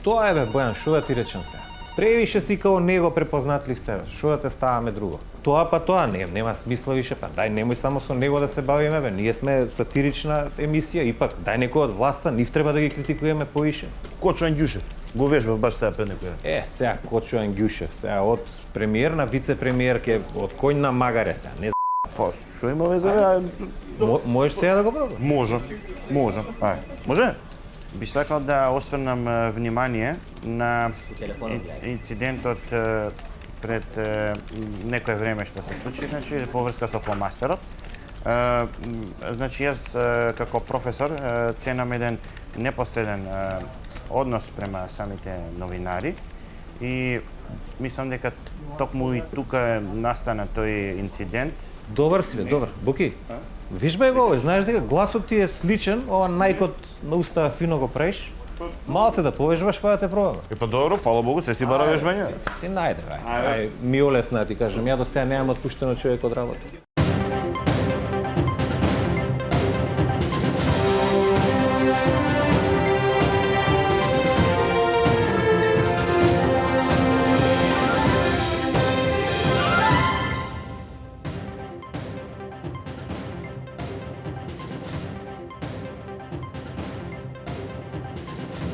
Тоа е бе, Бојан, шо да ти речем се? Превише си као него препознатлив себе, шо да те ставаме друго? Тоа нема смисла више, па дај немој само со него да се бавиме, бе. Ние сме сатирична емисија, ипак дај некој од власта, нив треба да ги критикуваме поише. Кочо Ангјушев, го вежбав баш таа пред некоја. Сега Кочо Ангјушев, сега од премиер на вице-премиер ке од коњ на магаре се, не Па, шо има везе? можеш сега да го пробаш? Може. Ај. Може? Би сакал да осврнам внимание на инцидентот пред некое време што се случи, значи поврска со фломастерот. Значи јас како професор ценам еден непосреден однос према самите новинари и мислам дека токму и тука настана тој инцидент. Добар си, добар. Буки, виж бе го, знаеш дека гласот ти е сличен, ова најкот на уста фино го правиш. Малце да повежбаш па да те пробаме. Па добро, фала Богу, се си бара вежбање. Си најде, бе. Ми олесна да ти кажам, ја до сега немам отпуштено човек од работа.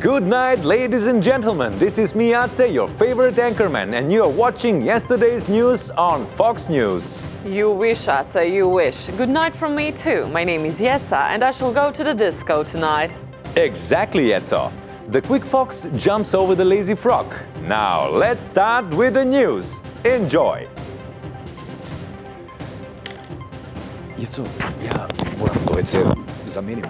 Good night, ladies and gentlemen. This is me, Atse, your favorite anchorman, and you are watching yesterday's news on Fox News. You wish, Atse, you wish. Good night from me too. My name is Jetsa, and I shall go to the disco tonight. Exactly, Etso. The Quick Fox jumps over the lazy frog. Now, let's start with the news. Enjoy. Јецо, ја морам да се заменим.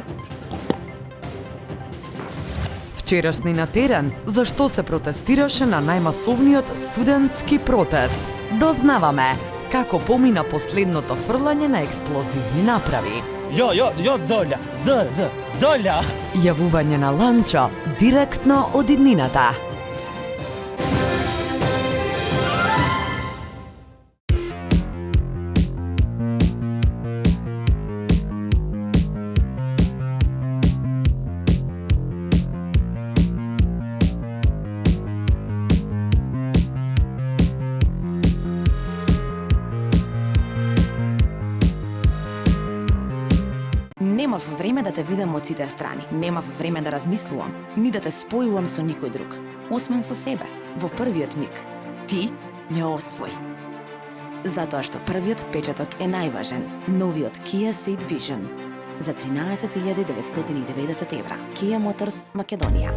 Вчерашни на терен, зашто се протестираше на најмасовниот студентски протест. Дознаваме како помина последното фрлање на експлозивни направи. Зоља! Јавување на Ланчо директно од иднината. Немав време да те видам од сите страни. Немав време да размислувам, ни да те спојувам со никој друг, освен со себе, во првиот миг. Ти ме освои. Затоа што првиот впечаток е најважен. Новиот Kia Ceed Vision за 13.990 евра. Kia Motors, Македонија.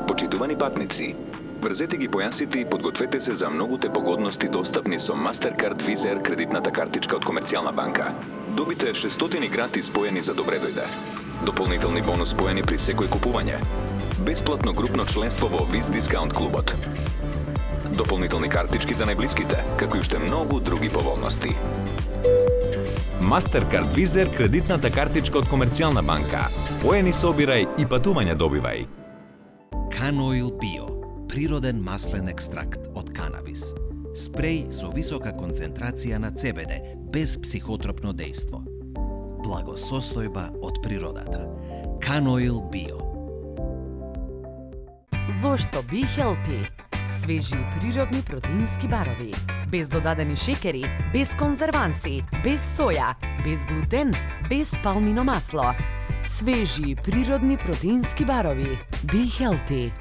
Почитувани патници, врзете ги појасите и подгответе се за многуте погодности достапни со Mastercard Visa Air кредитната картичка од Комерцијална банка. Добите 600 гратис поени за добре дојде. Дополнителни бонус поени при секој купување. Бесплатно групно членство во Viz Discount клубот. Дополнителни картички за најблиските, како и уште многу други поволности. Mastercard Visa Air кредитната картичка од Комерцијална банка. Поени собирај и патување добивај. Canoil Bio, природен маслен екстракт од канабис. Спреј со висока концентрација на CBD, без психотропно дејство. Благосостојба од природата. Canoil Bio. Зошто Be Healthy? Свежи и природни протеински барови. Без додадени шекери, без конзерванси, без соја, без глутен, без палмино масло. Свежи и природни протеински барови. Be Healthy.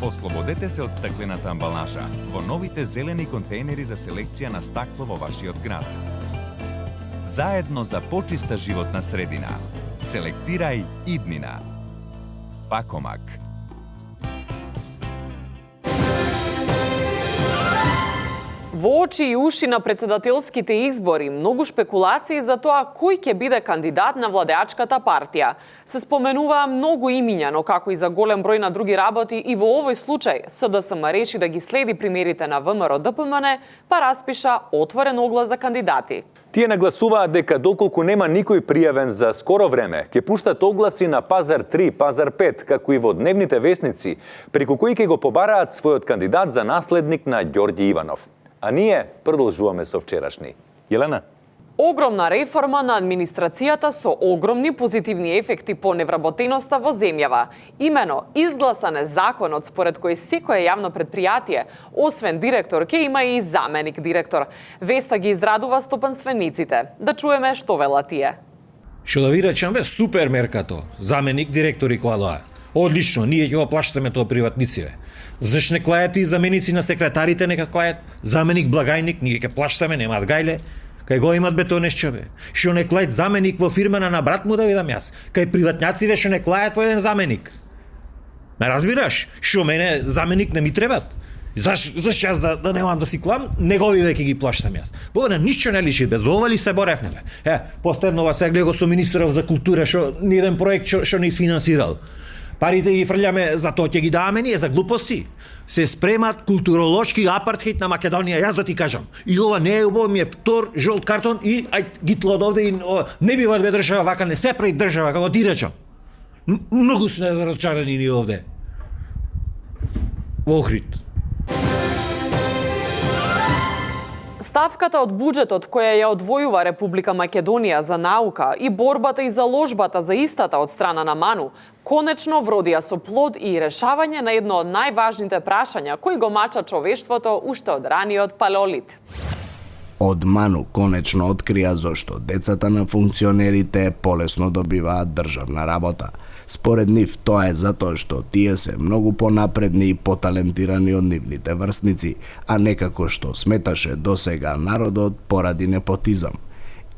Ослободете се од стаклената амбалажа во новите зелени контейнери за селекција на стакло во вашиот град. Заедно за почиста животна средина. Селектирај иднина. Пакомак. Во очи и уши на председателските избори, многу шпекулации за тоа кој ќе биде кандидат на владеачката партија. Се споменуваа многу имиња, но како и за голем број на други работи, и во овој случај СДСМ реши да ги следи примерите на ВМРО ДПМН, па распиша отворен оглас за кандидати. Тие нагласуваат дека доколку нема никој пријавен за скоро време, ќе пуштат огласи на Пазар 3, Пазар 5, како и во дневните весници, преку кои ќе го побараат својот кандидат за наследник на Ѓорѓи Иванов. А ние продолжуваме со вчерашни. Елена? Огромна реформа на администрацијата со огромни позитивни ефекти по невработеноста во земјава. Имено, изгласан е законот според кој секое јавно предпријатие, освен директор, ќе има и заменик директор. Веста ги израдува стопанствениците. Да чуеме што велат тие. Што да ви речам, бе, супер меркато. Заменик директори кладоа. Одлично, ние ќе го плаштаме тоа приватници, бе. Зашто не клајате и заменици на секретарите нека клајат? Заменик благајник, ние ќе плаштаме, немаат гајле. Кај го имат бетонешчо, бе. Што не клајат заменик во фирмена на брат му да видам јас. Кај приватњаците што не клајат по еден заменик. Ме разбираш? Што мене заменик не ми требат? Зашто јас да немам да си клам, негови веќе ги плаштам јас. Бога ништо не личи, без ова ли се боревме, бе. Последнова се гледа со министеров за култура што ни еден проект што не изфинансирал. Парите ги фрљаме, за тоа ќе ги даваме ние за глупости. Се спремат културолошки апартхейт на Македонија, јас да ти кажам. И ова не е убаво, ми е втор жолт картон и гитло од овде и не бива да бе држава вака, не се прави држава, како ти речам. Многу сме разочарани ни овде. Во Охрид. Ставката од буџетот која ја одвојува Република Македонија за наука и борбата и заложбата за истата од страна на МАНУ конечно вродија со плод и решавање на едно од најважните прашања кои го мача човештвото уште од раниот палеолит. Од МАНУ конечно открија зошто децата на функционерите полесно добиваат државна работа. Според нив тоа е затоа што тие се многу понапредни и поталентирани од нивните врсници, а некако што сметаше досега народот поради непотизам.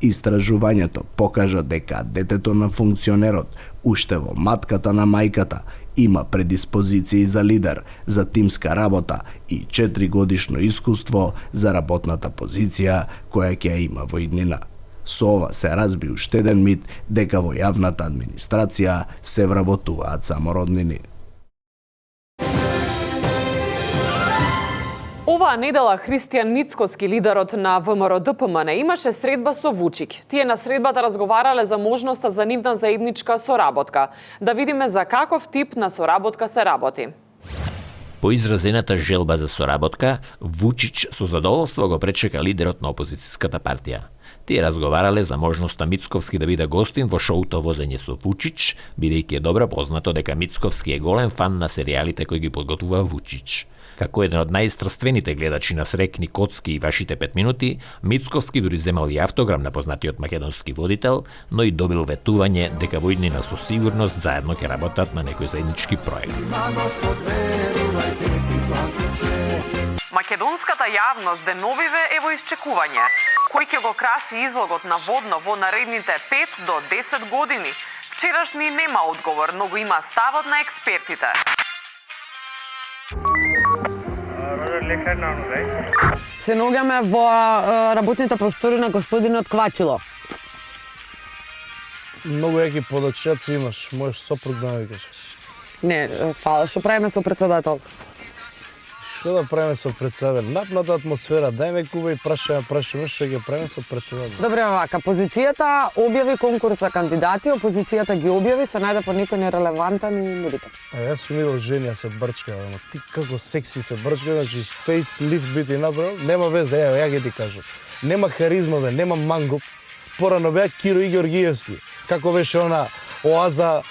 Истражувањето покажа дека детето на функционерот уште во матката на мајката има предиспозиции за лидер, за тимска работа и 4-годишно искуство за работната позиција која ќе има во иднина. Со ова се разби уште еден мит дека во јавната администрација се вработуваат само роднини. Оваа недела Христијан Мицкоски, лидерот на ВМРО-ДПМН, имаше средба со Вучик. Тие на средбата разговарале за можноста за нивна заедничка соработка. Да видиме за каков тип на соработка се работи. По изразената желба за соработка, Вучич со задоволство го пречека лидерот на опозицијската партија. Тие разговарале за можноста Мицковски да биде гостин во шоуто Возење со Вучич, бидејќи е добро познато дека Мицковски е голем фан на серијалите кои ги подготвува Вучич. Како еден од најстрастveните гледачи на Срекни Коцки и Вашите 5 минути, Мицковски дури земал и автограм на познатиот македонски водител, но и добил ветување дека во иднина со сигурност заедно ќе работат на некој заеднички проект. Македонската јавност деновиве е во исчекување. Кој ќе го краси излогот на водно во наредните 5 до 10 години? Вчерашни нема одговор, но го има ставот на експертите. Се наоѓаме во работните простори на господинот Квачило. Многу јаки подачаци имаш, можеш сопруг да ме викаш. Не, фала, што правиме со председател? Што да правиме со председател? Напната атмосфера, дај куба и прашање, што ќе правиме со председател. Добре, вака, позицијата објави конкурс за кандидати, опозицијата ги објави, се најде по некој нерелевантен и нудите. Јас сум видел жени ја се брчка, ама ти како секси се брчка, значи фейслифт би ти направил, нема везе, ја ќе ти кажам. Нема харизма, бе, нема мангуп. Порано беа Киро и Георгиевски. Како беше она оаза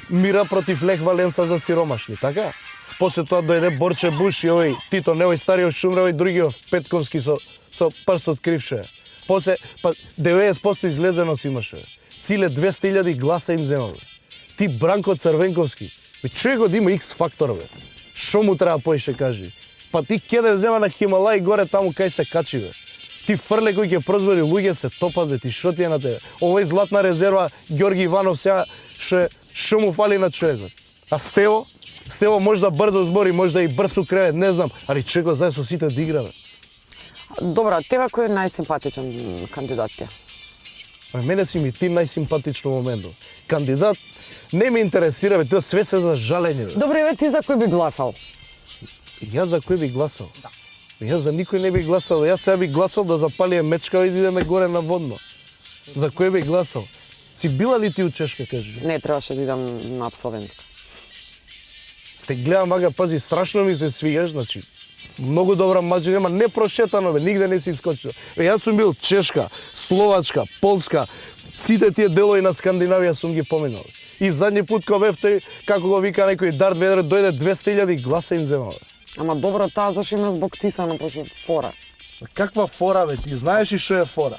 мира против Лех Валенса за сиромашни, така? После тоа дојде Борче Буш и овој Тито, не овој стариот Шумрев и другиот Петковски со прстот кривше. После 90% излезеност имаше. Циле 200.000 гласа им земал. Ти Бранко Црвенковски. Човекот има X фактор, бе. Шо му треба поише кажи? Па ти кеде зема на Хималај горе таму кај се качи, бе. Ти фрле кој ќе прозвори луѓе се топат, бе. Ти шо ти е на тебе? Овој златна резерва Ѓорги Иванов сега шо му фали на човекот? А Стево може да брзо збори, може да и брзо кревет, не знам, али човекот знае со сите да игра, бе. Добро, тебе кој е најсимпатичен кандидат ти? Мене си ми ти најсимпатично моментот. Кандидат не ме интересира, бе, тоа све се за жалење, бе. Добре, бе, ти за кој би гласал? Јас за кој би гласал? Да. Јас за никој не би гласал, јас сега би гласал да запалиме мечка и да идеме горе на водно. За кој би гласал? Си била ли ти у Чешка, кажи? Не, требаше да идам на абсолвентка. Те гледам вака, пази, страшно ми се свигаш, значи многу добра маџа нема, не прошетано бе, нигде не си искочил. Јас сум бил Чешка, Словачка, Полска, сите тие делови на Скандинавија сум ги поминал. И задни пут кога бевте, како го вика некој Дарт Вейдер, дојде 200.000 гласа им земал. Ама добро, таа зашо има збоктисано пошо фора. Каква фора бе, ти знаеш и што е фора?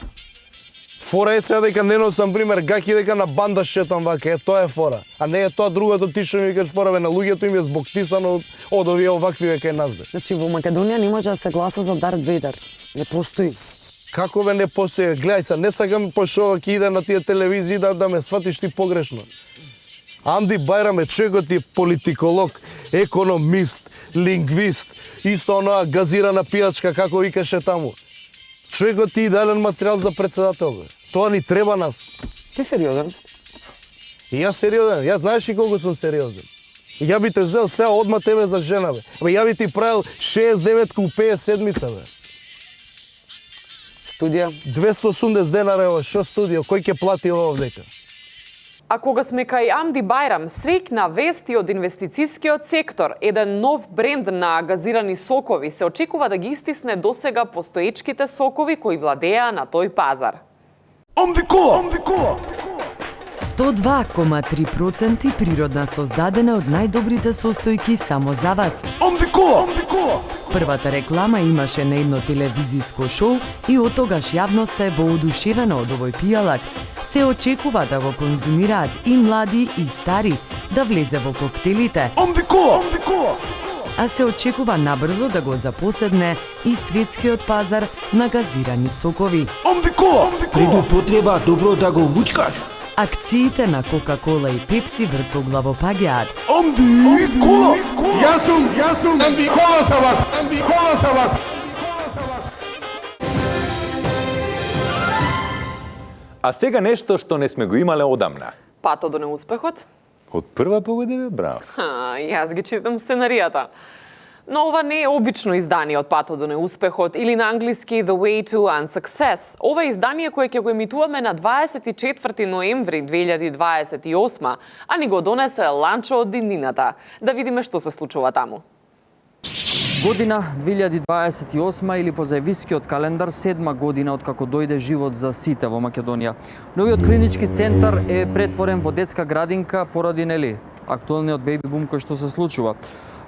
Фора е сега дека не носам пример гаки дека на банда шетам вака, тоа е фора. А не е тоа другото ти што ми викаш фора бе, на луѓето им е збоктисано од овие овакви века и нас бе. Значи во Македонија не може да се гласа за Дарт Вейдер. Не постои. Како бе не постои? Гледај се, не сакам пошто ќе иде на тие телевизии да ме сватиш ти погрешно. Амди Бајрам е човекот е политиколог, економист, лингвист, исто онаа газирана пијачка како викаше таму. Човекот е идеален материјал за председател бе. Тоа ни треба нас. Ти сериозен? И јас сериозен, јас знаеш и колку сум сериозен. Ја би те зел сега одма тебе за жена бе. Бе ја би ти правил 69 купе седмица бе. Студија? 280 денари ево, шо студио, кој ќе плати ова овдека? А кога сме кај Амди Бајрам, среќна вести од инвестицискиот сектор, еден нов бренд на газирани сокови се очекува да ги истисне досега постоечките сокови кои владеа на тој пазар. Амди Кола! 102,3% природна создадена од најдобрите состојки само за вас. Амди Кола! Првата реклама имаше на едно телевизиско шоу и од тогаш јавноста е воодушевена од овој пијалак. Се очекува да го конзумираат и млади и стари, да влезе во коктелите. Амди Кола! А се очекува набрзо да го запоседне и светскиот пазар на газирани сокови. Амди Кола! Пред употреба добро да го лучкаш. Акциите на Кока-кола и Пепси вртоглаво паѓаат. Амди Кола! Јас сум Амди Кола за вас! Амди Кола за вас! А сега нешто што не сме го имале одамна. Пато до неуспехот? Од прва погода бе, браво. Јас ги читам сценаријата. Но ова не е обично издание од Пато до неуспехот или на англиски The Way to Unsuccess. Ова е издание кое ќе го емитуваме на 24 ноември 2028, а ни го донесе Ланчо од Иднината. Да видиме што се случува таму. Година 2028 или по заевискиот календар 7 година од како дојде живот за сите во Македонија. Новиот клинички центар е претворен во детска градинка поради нели актуелниот бејби бум кој што се случува.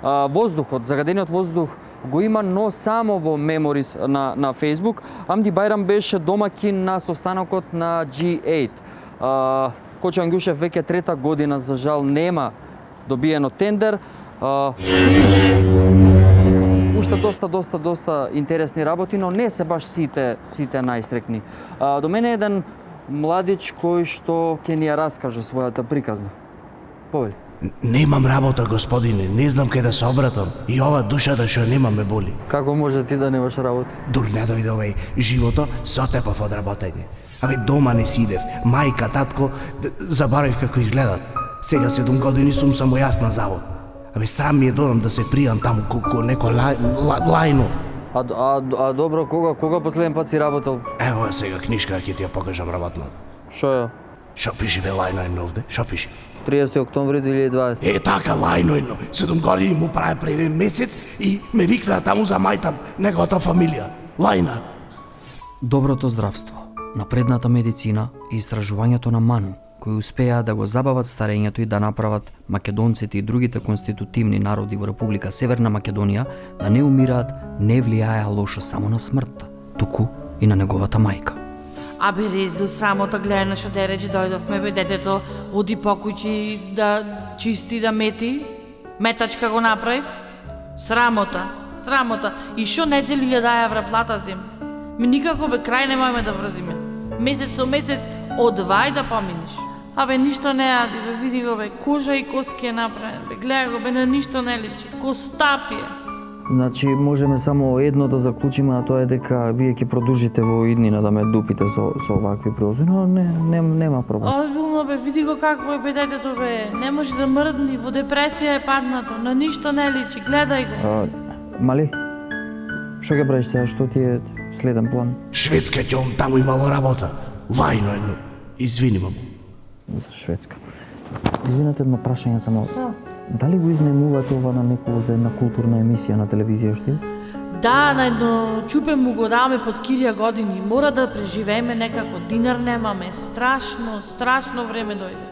Воздухот, загадениот воздух го има, но само во меморис на Facebook. Амди Бајрам беше домакин на состанокот на G8. Кочо Ангјушев веќе трета година, за жал, нема добиено тендер. Уште доста интересни работи, но не се баш сите најсрекни. До мене еден младич кој што ќе ни ја раскаже својата приказна. Повели. Немам работа, господине, не знам кај да се обратам. И ова душата што немам ме боли. Како може ти да немаш работа? Дур не дојде овој живото, се отепав од работење. Абе, дома не сидев, мајка, татко, заборавив како изгледат. Сега 7 години сум само јас на завод. Абе, срам ми е додам да се пријам таму ко некој лајно. А добро, кога последен пат си работел? Ево сега книжка ќе ти ја покажам работната. Шо е? Шо пиши бе лајно овде? Шо пиши? 30 октомври 2020. Е, така, лајно 7 години му прави пред еден месец и ме викнаа таму за мајта, неговата фамилија. Лајна. Доброто здравство, напредната медицина и истражувањето на Ману, кои успеа да го забават старењето и да направат македонците и другите конститутивни народи во Република Северна Македонија да не умираат, не влијаеа лошо само на смртта, туку и на неговата мајка. Абе, резил срамота, гледај на што дереđи дојдовме, бе, детето оди покуќи да чисти, да мети. Метачка го направив. Срамота. И шо недели 1000 евра плата зим. Ми никако, бе, крај не можеме да врзиме. Месец со месец одвај да поминиш. Абе, ништо не јади, бе, види го, бе, кожа и коски е направен, бе, гледај го, бе, на ништо не личи. Костапија. Значи, можеме само едно да заклучиме, а тоа е дека вие ќе продолжите во иднина да ме дупите со овакви прилози, но нема проблем. Озбилно, бе, види го какво е, бе, детето, бе. Не може да мрдни, во депресија е паднато, на ништо не личи, гледај го. Мали, што ќе правиш сега, што ти е следен план? Шведска ќе таму имало работа. Лајно едно. Извини, мамо. За Шведска. Извинете, едно прашање само. Дали го изнемувате ова на некој за една културна емисија на телевизија што? Да, на едно чупе му го даваме под кирија години. Мора да преживееме некако. Динар немаме. Страшно време дојде.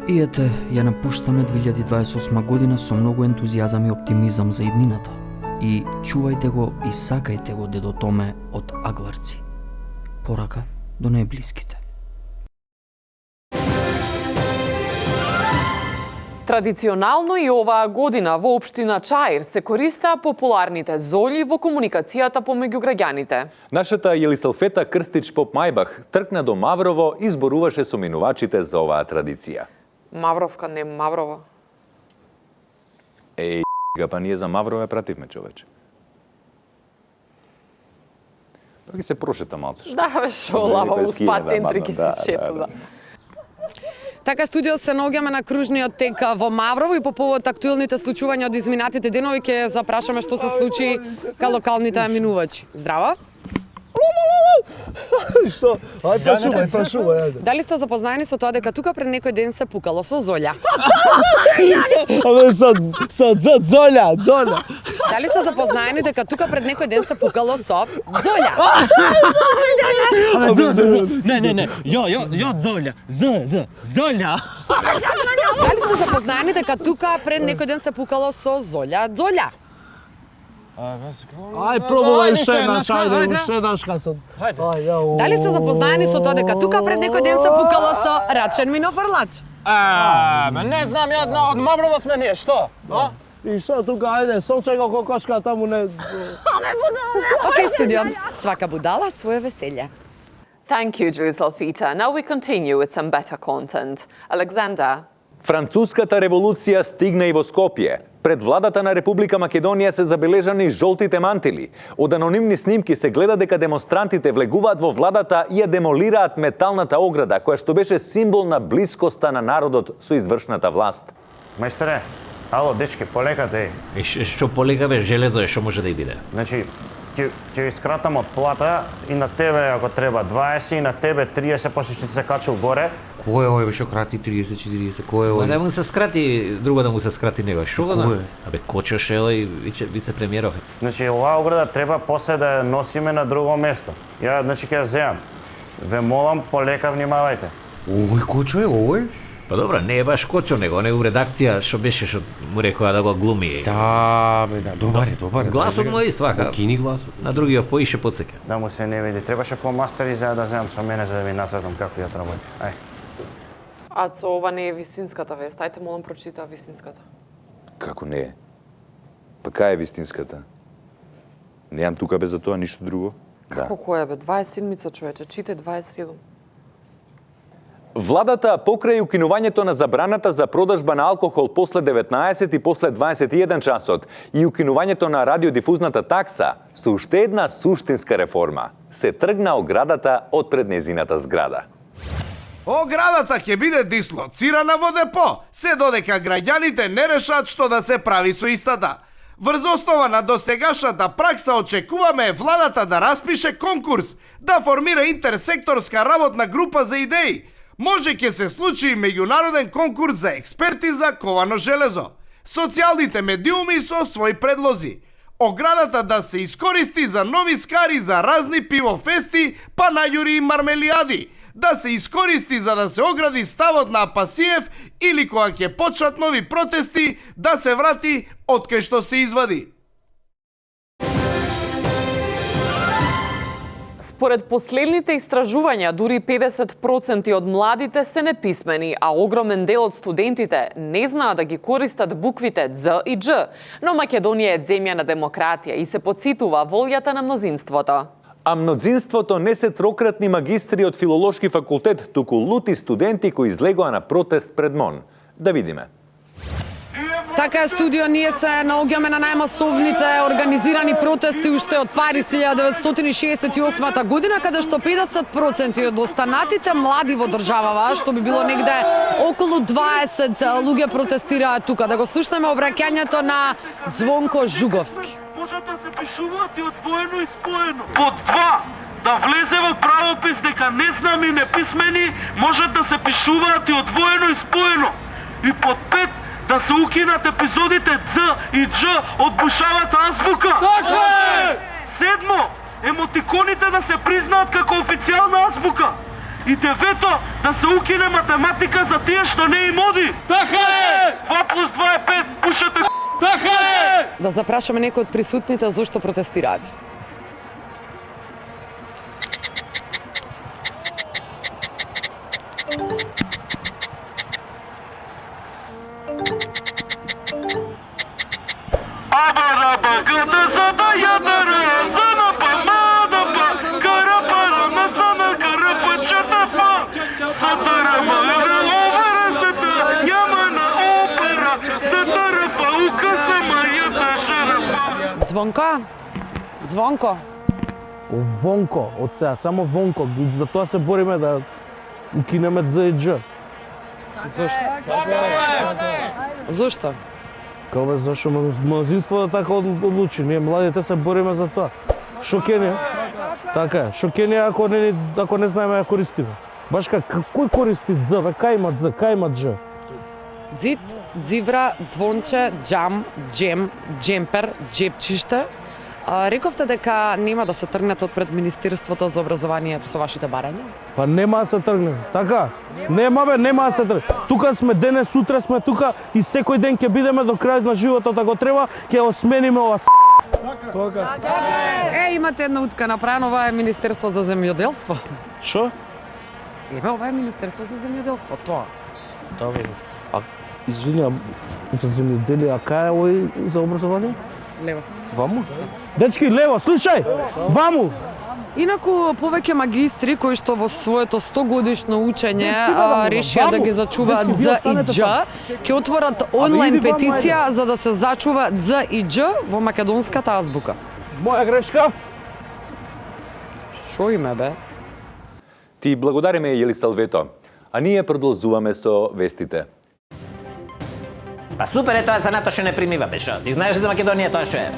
И ете, ја напуштаме 2028 година со многу ентузијазам и оптимизам за иднината. И чувајте го и сакајте го дедо Томе од Агларци. Порака до најблиските. Традиционално и оваа година во општина Чаир се користеа популарните золји во комуникацијата помеѓу граѓаните. Нашата Јелисалфета Крстич Поп Мајбах тркна до Маврово и зборуваше со минувачите за оваа традиција. Мавровка, не Маврова. Еј, па ние за Маврово ја пративме, човече. Да ги се прошета малце. Да, бе, шо, лава у спа центри ки се шета, да. Така студио се наоѓаме на кружниот тек во Маврово и по повод актуелните случувања од изминатите денови ќе запрашаме што се случи кај локалните минувачи. Здраво! Што? Ајде, прашувај, ајде. Дали сте запознаени со тоа дека тука пред некој ден се пукало со золја? Абе, со золја. Дали сте запознаени дека тука пред некој ден се пукало со золја? Не, ја золја. Золја. Дали сте запознаени дека тука пред некој ден се пукало со золја? Ај, пробувај уште еднаш, ајде. Дали сте запознаени со тоа дека тука пред некој ден се пукало со рачен минофрлач? Не знам, ја од Маврово сме ние, што? И што тука, ајде, соче го кокошка таму не... Океј, студио, свака будала своје веселје. Thank you, Јелисалфета. Now we continue with some better content. Alexander. Француската револуција стигна и во Скопје. Пред владата на Република Македонија се забележани жолтите мантили. Од анонимни снимки се гледа дека демонстрантите влегуваат во владата и ја демолираат металната ограда, која што беше символ на блискоста на народот со извршната власт. Мајсторе, ало, дечки, полекате. Што полека бе, железо е, што може да и биде? Значи, ќе ви скратам од плата и на тебе ако треба 20 и на тебе 30, после што се качил горе. Кој е овој што крати 30-40? Кој е овој? Да му се скрати, друго да му се скрати него. Што го да? Абе Кочош е овој вице-премиеров. Значи оваа ограда треба после да ја носиме на друго место. Ја значи ќе ја земам. Ве молам полека внимавајте. Овој Кочо е овој? Па добро, не е баш Кочо, него у редакција што беше што му рекоа да го глуми. Да, бе, да, добар. Гласот му е ист вака. Кини гласот. На другиот поише подсека. Да му се не види. Требаше фломастери за да земам со мене за да ви нацртам како ја работи. Ај. Ацо, ова не е вистинската вест. Ајте, молам, прочита вистинската. Како не е? Па кај е вистинската? Неам тука без за тоа ништо друго? Како која бе? 27-мица, човече. Чите 27. Владата покрај укинувањето на забраната за продажба на алкохол после 19 и после 21 часот и укинувањето на радиодифузната такса со уште една суштинска реформа се тргна оградата од пред незината зграда. Оградата ќе биде дислоцирана во депо, се додека граѓаните не решат што да се прави со истата. Врз основа на досегашната пракса очекуваме владата да распише конкурс, да формира интерсекторска работна група за идеи. Може ќе се случи и меѓународен конкурс за експерти за ковано железо. Социјалните медиуми со своји предлози. Оградата да се искористи за нови скари за разни пивофести, панајури и мармелијади. Да се искористи за да се огради ставот на Апасиев или кога ќе почнат нови протести, да се врати од кај што се извади. Според последните истражувања, дури 50% од младите се неписмени, а огромен дел од студентите не знаат да ги користат буквите Дз и Дж. Но Македонија е земја на демократија и се подситува волјата на мнозинството. А мнозинството не се трократни магистри од филолошки факултет, туку лути студенти кои излегоа на протест пред МОН. Да видиме. Така е, студио, ние се наоѓаме на најмасовните организирани протести уште од Париз 1968 година, каде што 50% од останатите млади во државава, што би било негде околу 20 луѓе протестираат тука. Да го слушнеме обраќањето на Звонко Жуговски. Можат да се пишуваат и одвоено и споено. Под 2 да влезе во правопис дека незнами и неписмени можат да се пишуваат и одвоено и споено. И под 5 да се укинат епизодите Ц и Дж од бушавата азбука. Така е! 7. Емотиконите да се признаат како официјална азбука. И 9. Да се укине математика за тие што не им оди. Така е! 2 плюс 2 е 5. Пушете. Така е! Да запрашаме некој од присутните зошто протестираат. Звонко. Вонко, од сега, само вонко. За тоа се бориме да укинеме З и Дж. Зошто? Зошто? Како бе, зашо мнозинството така одлучи, ние младите се бориме за тоа. Шо ке ни? Така е, шо ке ни ако не знаеме ја користиме? Баш кој користи З, бе, кај има З, кај има Дж? Дзит, дзивра, звонче, джам, джем, джемпер, джепчиште. Рековте дека нема да се тргнете од пред Министерството за образование со вашите барања? Па нема да се тргне, така? Нема бе, нема да се тргне. Тука сме денес, сутре сме тука и секој ден ќе бидеме до крајот на животот, ако треба, ќе го смениме ова Така. Имате една утка направена, ова е Министерство за земјоделство. Шо? Ова е Министерство за земјоделство, тоа. Добре. А извини, за земјоделие, а кај е овој за образование? Лево. Ваму? Дечки, лево, слушај! Ваму! Инаку повеќе магистри кои што во своето 100 годишно учење решија да ги зачуваат З и Дж, ќе отворат онлайн петиција за да се зачува З и Дж во македонската азбука. Моја грешка? Шо име бе? Ти благодариме, Јелисалвето. А ние продолжуваме со вестите. Па супер е тоа за НАТО што не примива, бе, шо? Ти знаеш за Македонија тоа што е?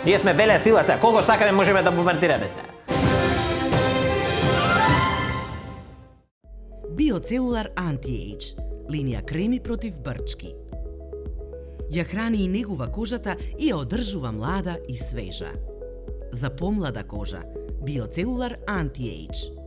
Ние сме беле сила сега, колку сакаме можеме да бомбардираме сега. Биоцелулар Anti-Age, линија креми против брчки. Ја храни и негува кожата и ја одржува млада и свежа. За помлада кожа, Биоцелулар Anti-Age.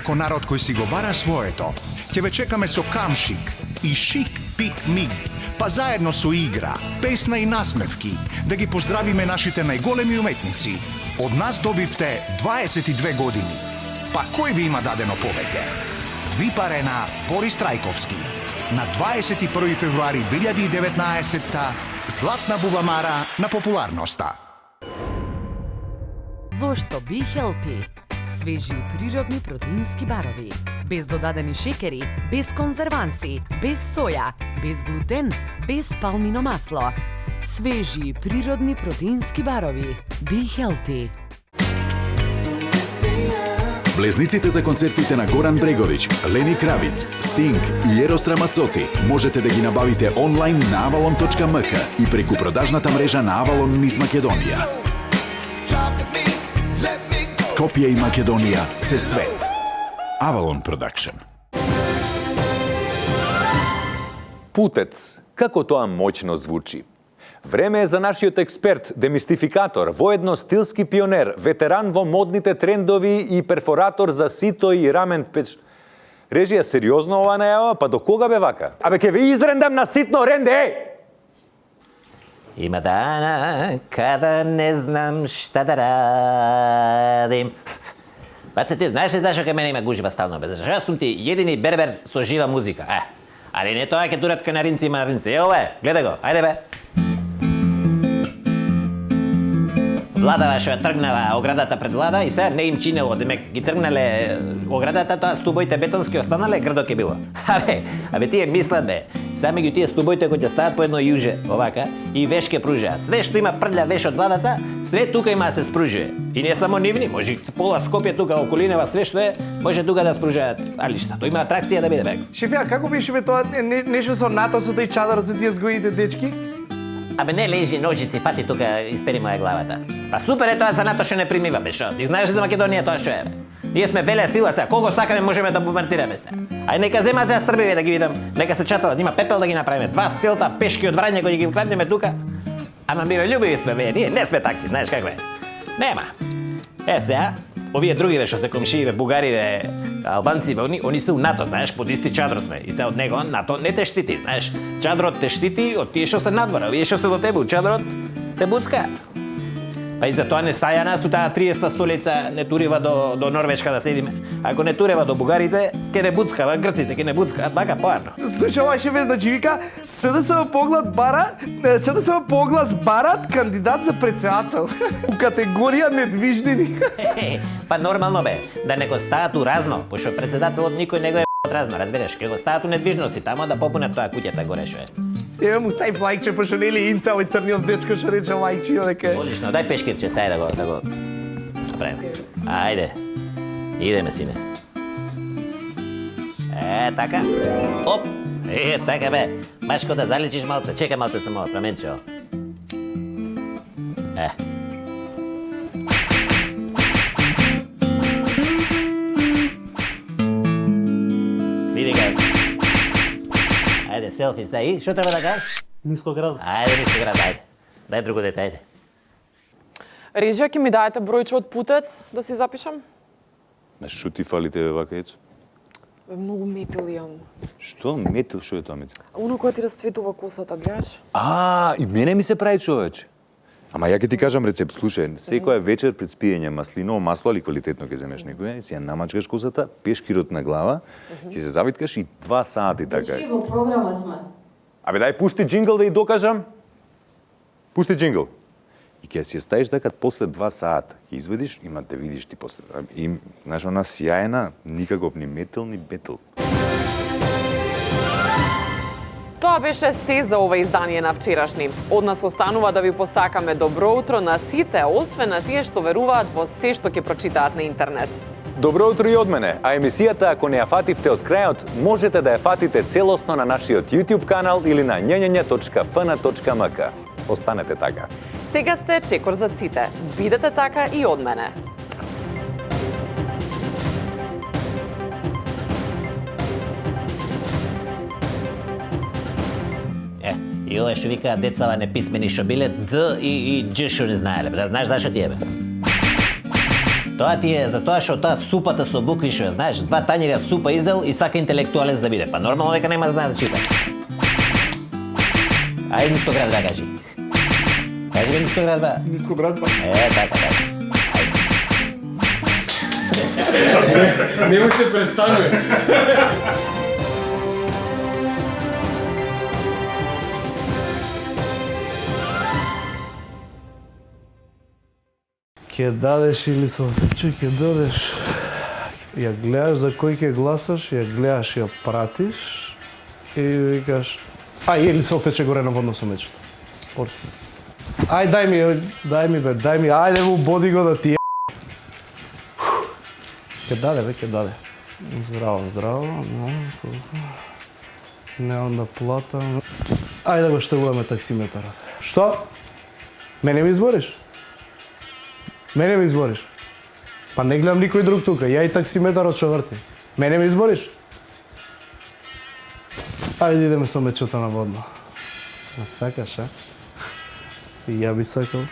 Како народ кој си го бара своето, ќе ве чекаме со камшик и шик пик миг, па заедно со игра, песна и насмевки, да ги поздравиме нашите најголеми уметници. Од нас добивте 22 години. Па кој ви има дадено повеќе? Вип Арена Борис Трајковски. На 21 февруари 2019-та, златна бубамара на популарноста. Зошто Be Healthy? Свежи и природни протеински барови. Без додадени шекери, без конзерванси, без соја, без глутен, без палмино масло. Свежи и природни протеински барови. Be Healthy. Влезниците за концертите на Горан Бреговиќ, Лени Кравиц, Стинг и Ерос Рамацоти можете да ги набавите онлайн на avalon.mk и преку продажната мрежа на Avalon низ Македонија. Скопје и Македонија се свет. Avalon Production. Путец, како тоа моќно звучи. Време е за нашиот експерт, демистификатор, воедно стилски пионер, ветеран во модните трендови и перфоратор за сито и рамен печ... Режија, сериозно ова најава? Па до кога бе вака? Абе, ке ви изрендам на ситно ренде, Има дана када не знам шта да радим. Баце, ти знаеш ли зашо ке мене има гужива стално, бе? Зашо јас сум ти едини бербер со жива музика, Али не тоа ке турат канаринци и манаринци. Ево бе, гледај го, ајде бе. Владава што ја тргнала оградата пред влада и сега не им чинело, демек ги тргнале оградата, тоа стубоите бетонски останале, грдо ке било. Абе, тие мислат бе, Сами ги тие стубоите кои ќе стават по едно јуже, овака, и веш ке пружаат. Све што има прља веш од владата, све тука има да се спружува. И не само нивни, може и пола Скопје тука околинева, све што е, може тука да спружаат. Али шта, тоа има атракција да биде бек. Шефја, како беше бе тоа нешто со натосот и чадарот за тие згоите дечки? Абе не лежи ножици, фати тука испери моја главата. Па супер е тоа за НАТО што не примива бе шо. Ти знаеш за Македонија тоа што е бе. Ние сме велја сила сега, колку сакаме можеме да бомбардираме се. Ај нека земат за Србиве да ги видам, нека се чаталат, има пепел да ги направиме, 2 стилта пешки од Врање кои ги краднеме тука. Ама миролюбиви сме бе, ние не сме такви, знаеш какво е. Нема. Сега, овие другиве што се комшииве, бугариве, албанциве, они се у НАТО, знаеш, под исти чадро сме. И се од него НАТО не те штити, знаеш. Чадрот те штити од тие што се надвора, овие што се во тебе, у чадрот те буцка. Па и затоа не стаја нас у таа 30-та столица, не турива до Норвешка да седиме. Ако не турева до бугарите, ке не буцкава, грците ке не буцкаат, бака поарно. Слушай, ова шефе, значи вика, СДСМ по оглас барат кандидат за председател. У категорија недвижнини. Па нормално бе, да не го стават у разно, пошто председателот никој не го е разно, разбереш, ке го стават у недвижности, тамо да попунат тоа куќата горе шо е. Ева му стави лајкче, пошто нели инца овој црниот дечко што рече лајкче, дека е. Одлично, дај пешкирче, сај да го правиме. Ајде, идеме сине. Така. Оп, така бе. Баш ко да заличиш малце, чекај малце само, променче ово. Види газ. Ајде, селфи стаи. Што треба да кажеш? Нискоград. Ајде, Нискоград, ајде. Дај друго дете, ајде. Режија, ќе ми даете бројче од путец да си запишам? Што ти фали тебе вака, Ецо? Многу метил имам. Што? Метил? Што е тоа метил? Оно кој ти расцветува косата, гледаш? И мене ми се прави човече. Ама ја ќе ти кажам рецепт, слушај, секоја вечер пред спиење маслиново масло, али квалитетно ќе земеш некоја, си ја намачкаш косата, пешкирот на глава, ќе се завиткаш и 2 сати така. Значи во програма сме. Абе дај пушти джингл да ја докажам. Пушти джингл. И ќе си ја ставиш дека после 2 сата ќе изведиш, има да видиш ти после. И знаеш она сјајна, никаков ни метил ни бетил. Тоа беше се за ова издание на вчерашни. Од нас останува да ви посакаме добро утро на сите, освен на тие што веруваат во се што ќе прочитаат на интернет. Добро утро и од мене, а емисијата, ако не ја фативте од крајот, можете да ја фатите целосно на нашиот YouTube канал или на njenjenje.fn.mk. Останете така. Сега сте чекор за ците. Бидете така и од мене. И ова што викаат децава неписмени што биле Д и Дж што не знаеле. Да знаеш зашто ти е бе? Тоа ти е затоа што таа супата со букви што ја знаеш, 2 тањера супа изел и сака интелектуалец да биде. Па нормално дека нема да знае да чита. Ајде Нискоград да кажи. Кажи бе Нискоград ба. Нискоград ба. Така. Немој се престануј. Ке дадеш или салфетче, ке дадеш. Ја гледаш за кој ке гласаш, ја гледаш, ја пратиш и викаш или салфетче горе на водно со мечето. Спор си. Дај ми, ајде му боди го да ти е. Ке даде. Здраво. Немам да платам. Ајде да го штегуваме таксиметарот. Што? Мене ми избориш? Па не гледам никој друг тука, ја и таксиметарот што врти. Мене ми избориш? Ајде идеме со мечето на водно. Сакаш, а? И ја би сакал.